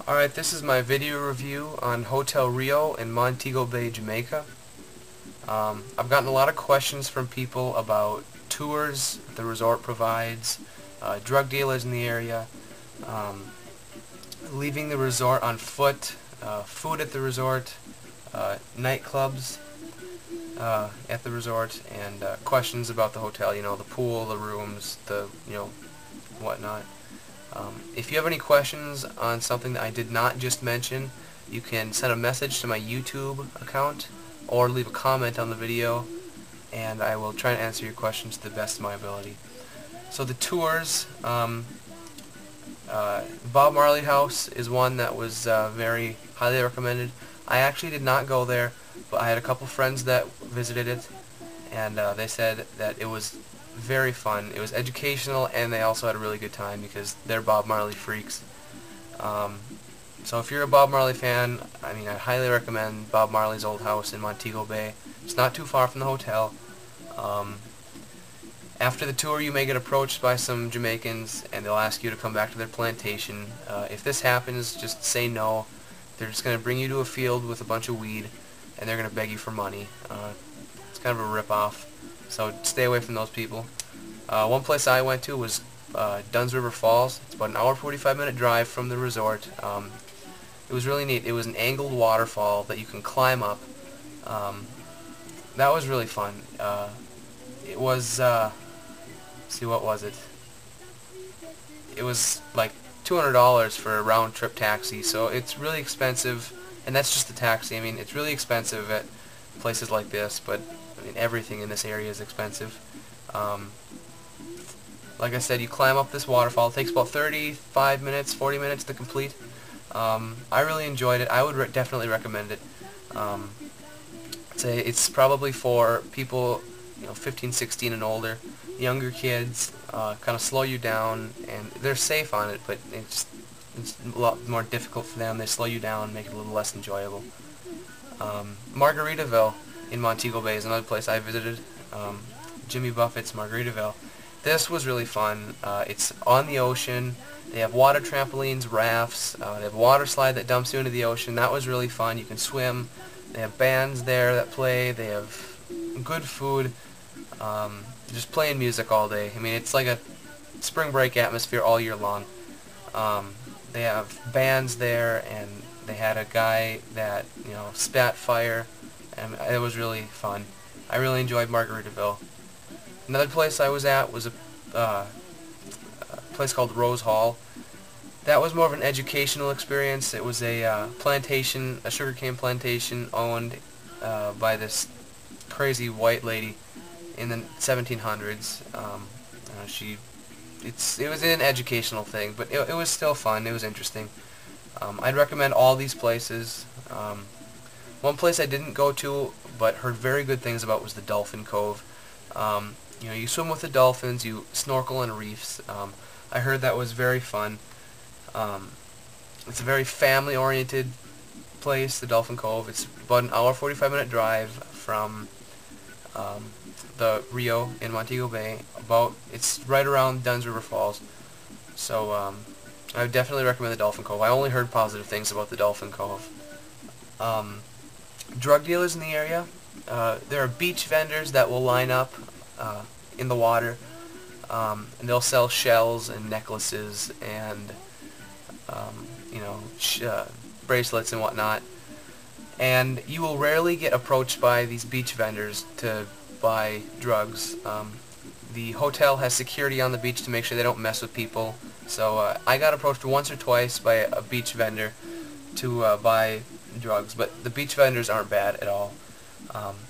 Alright, this is my video review on Hotel Riu in Montego Bay, Jamaica. I've gotten a lot of questions from people about tours the resort provides, drug dealers in the area, leaving the resort on foot, food at the resort, nightclubs at the resort, and questions about the hotel, the pool, the rooms, whatnot. If you have any questions on something that I did not just mention, you can send a message to my YouTube account or leave a comment on the video, and I will try to answer your questions to the best of my ability. So the tours, Bob Marley House is one that was very highly recommended. I actually did not go there, but I had a couple friends that visited it, and they said that it was very fun. It was educational, and they also had a really good time because they're Bob Marley freaks. So if you're a Bob Marley fan, I highly recommend Bob Marley's old house in Montego Bay. It's not too far from the hotel. After the tour, you may get approached by some Jamaicans, and they'll ask you to come back to their plantation. If this happens, just say no. They're just going to bring you to a field with a bunch of weed, and they're going to beg you for money. It's kind of a rip-off, so stay away from those people. One place I went to was Dunn's River Falls. It's about an hour 45-minute drive from the resort. It was really neat. It was an angled waterfall that you can climb up. That was really fun. It was, what was it? It was like $200 for a round-trip taxi, so it's really expensive, and that's just the taxi. It's really expensive at places like this, but everything in this area is expensive. Like I said, you climb up this waterfall. It takes about 35 minutes, 40 minutes to complete. I really enjoyed it. I would definitely recommend it. It's probably for people 15, 16 and older. Younger kids kind of slow you down, and they're safe on it, but it's a lot more difficult for them. They slow you down, make it a little less enjoyable. Margaritaville in Montego Bay is another place I visited. Jimmy Buffett's Margaritaville. This was really fun. It's on the ocean. They have water trampolines, rafts. They have a water slide that dumps you into the ocean. That was really fun. You can swim. They have bands there that play. They have good food. Just playing music all day. It's like a spring break atmosphere all year long. They have bands there, and they had a guy that spat fire, and it was really fun. I really enjoyed Margaritaville. Another place I was at was a place called Rose Hall. That was more of an educational experience. It was a plantation, a sugarcane plantation owned by this crazy white lady in the 1700s. It was an educational thing, but it was still fun. It was interesting. I'd recommend all these places. One place I didn't go to but heard very good things about was the Dolphin Cove. You swim with the dolphins, you snorkel on reefs. I heard that was very fun. It's a very family-oriented place, the Dolphin Cove. It's about an hour 45-minute drive from the Rio in Montego Bay. It's right around Dunn's River Falls. So I would definitely recommend the Dolphin Cove. I only heard positive things about the Dolphin Cove. Drug dealers in the area. There are beach vendors that will line up in the water, and they'll sell shells and necklaces and bracelets and whatnot. And you will rarely get approached by these beach vendors to buy drugs. The hotel has security on the beach to make sure they don't mess with people. So I got approached once or twice by a beach vendor to buy drugs, but the beach vendors aren't bad at all.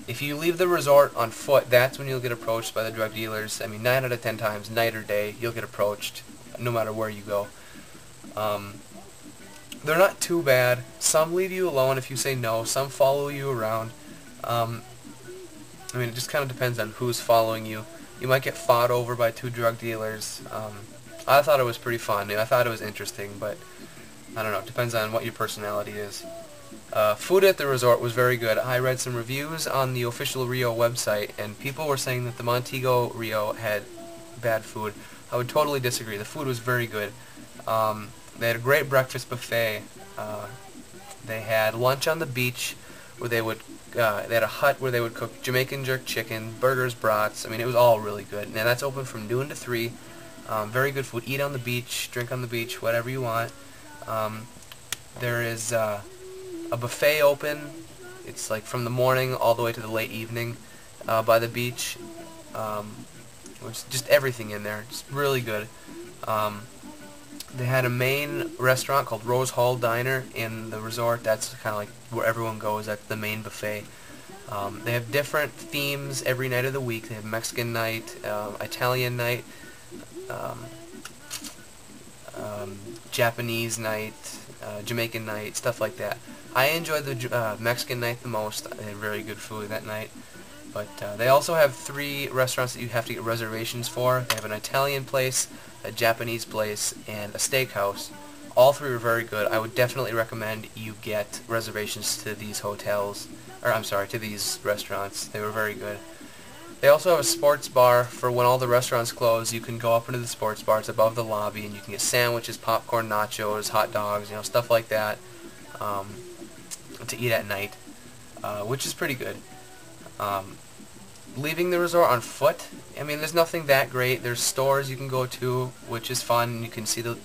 If you leave the resort on foot, that's when you'll get approached by the drug dealers. 9 out of 10 times, night or day, you'll get approached no matter where you go. They're not too bad. Some leave you alone if you say no. Some follow you around. It just kind of depends on who's following you. You might get fought over by two drug dealers. I thought it was pretty fun. I thought it was interesting, but I don't know. It depends on what your personality is. Food at the resort was very good. I read some reviews on the official Rio website, and people were saying that the Montego Rio had bad food. I would totally disagree. The food was very good. They had a great breakfast buffet. They had lunch on the beach, where they had a hut where they would cook Jamaican jerk chicken, burgers, brats. I mean, it was all really good. Now that's open from noon to 3. Very good food. Eat on the beach, drink on the beach, whatever you want. There is a buffet open. It's like from the morning all the way to the late evening by the beach. Which just everything in there. Just really good. They had a main restaurant called Rose Hall Diner in the resort. That's kind of like where everyone goes. That's the main buffet. They have different themes every night of the week. They have Mexican night, Italian night, Japanese night, Jamaican night, stuff like that. I enjoyed the Mexican night the most. They had very good food that night. But they also have 3 restaurants that you have to get reservations for. They have an Italian place, a Japanese place, and a steakhouse. All 3 are very good. I would definitely recommend you get reservations to these hotels, or I'm sorry, to these restaurants. They were very good. They also have a sports bar for when all the restaurants close. You can go up into the sports bar. It's above the lobby, and you can get sandwiches, popcorn, nachos, hot dogs, stuff like that to eat at night, which is pretty good. Leaving the resort on foot, I mean, there's nothing that great. There's stores you can go to, which is fun. You can see the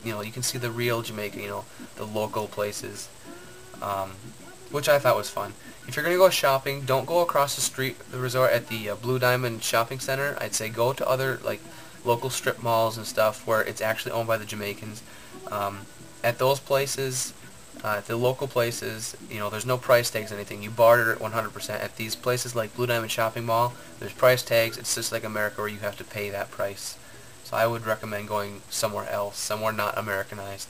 real Jamaica, the local places, which I thought was fun. If you're gonna go shopping, don't go across the street, the resort at the Blue Diamond Shopping Center. I'd say go to other like local strip malls and stuff where it's actually owned by the Jamaicans. At those places. At the local places, there's no price tags or anything. You barter 100%. At these places like Blue Diamond Shopping Mall, there's price tags. It's just like America where you have to pay that price. So I would recommend going somewhere else, somewhere not Americanized.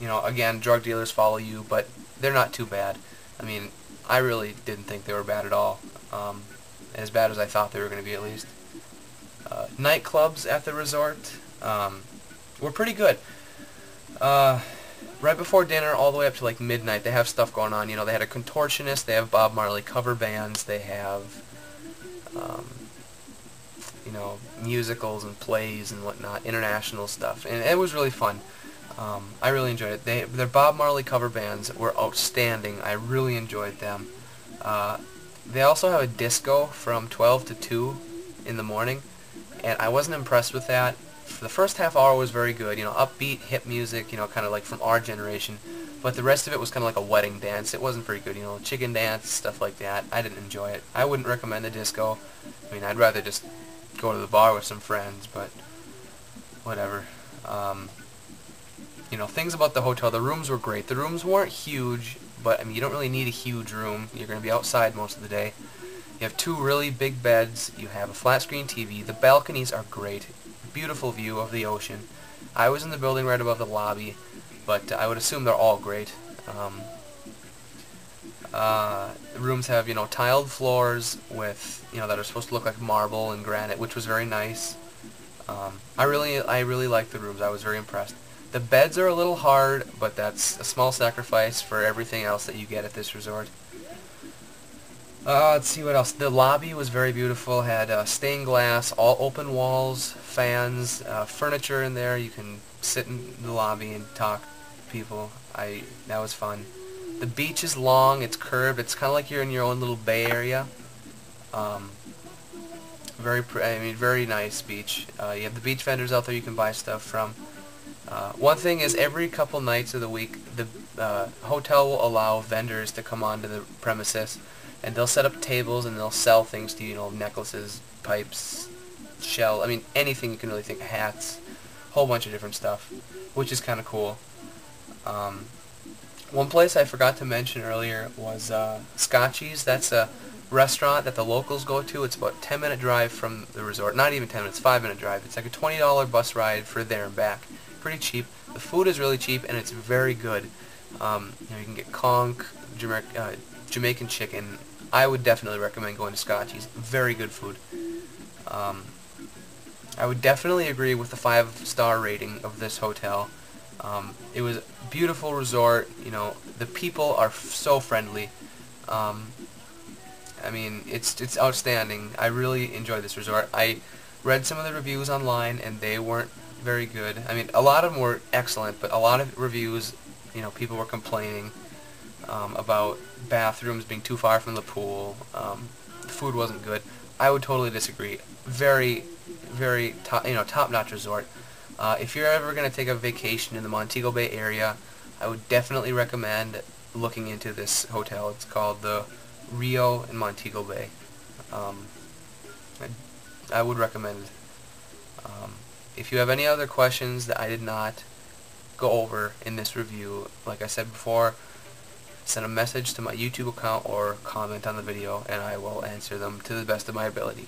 Again, drug dealers follow you, but they're not too bad. I mean, I really didn't think they were bad at all. As bad as I thought they were going to be, at least. Nightclubs at the resort were pretty good. Right before dinner, all the way up to like midnight, they have stuff going on. They had a contortionist, they have Bob Marley cover bands, they have, musicals and plays and whatnot, international stuff, and it was really fun. I really enjoyed it. Their Bob Marley cover bands were outstanding. I really enjoyed them. They also have a disco from 12 to 2 in the morning, and I wasn't impressed with that. The first half hour was very good, upbeat, hip music, kind of like from our generation, but the rest of it was kind of like a wedding dance. It wasn't very good, chicken dance, stuff like that. I didn't enjoy it. I wouldn't recommend the disco. I mean, I'd rather just go to the bar with some friends, but whatever. Things about the hotel, the rooms were great. The rooms weren't huge, but I mean, you don't really need a huge room. You're going to be outside most of the day. You have 2 really big beds. You have a flat screen TV. The balconies are great. Beautiful view of the ocean. I was in the building right above the lobby, but I would assume they're all great. The rooms have, tiled floors with, that are supposed to look like marble and granite, which was very nice. I really liked the rooms. I was very impressed. The beds are a little hard, but that's a small sacrifice for everything else that you get at this resort. Let's see what else. The lobby was very beautiful. Had stained glass, all open walls, fans, furniture in there. You can sit in the lobby and talk to people. That was fun. The beach is long. It's curved. It's kind of like you're in your own little bay area. Very nice beach. You have the beach vendors out there you can buy stuff from. One thing is, every couple nights of the week, the hotel will allow vendors to come onto the premises, and they'll set up tables and they'll sell things to you, necklaces, pipes, shell, I mean, anything you can really think, hats, whole bunch of different stuff, which is kind of cool. One place I forgot to mention earlier was Scotchy's. That's a restaurant that the locals go to. It's about a 10-minute drive from the resort. Not even 10 minutes, 5-minute drive. It's like a $20 bus ride for there and back. Pretty cheap. The food is really cheap, and it's very good. You can get conch, Jamaican chicken. I would definitely recommend going to Scotchy's. Very good food. I would definitely agree with the 5-star rating of this hotel. It was a beautiful resort. The people are so friendly. I mean, it's outstanding. I really enjoyed this resort. I read some of the reviews online, and they weren't very good. I mean, a lot of them were excellent, but a lot of reviews, people were complaining about bathrooms being too far from the pool. The food wasn't good. I would totally disagree. Very, very top-notch resort. If you're ever going to take a vacation in the Montego Bay area, I would definitely recommend looking into this hotel. It's called the Rio in Montego Bay. Um, I would recommend it. If you have any other questions that I did not go over in this review, like I said before, send a message to my YouTube account or comment on the video and I will answer them to the best of my ability.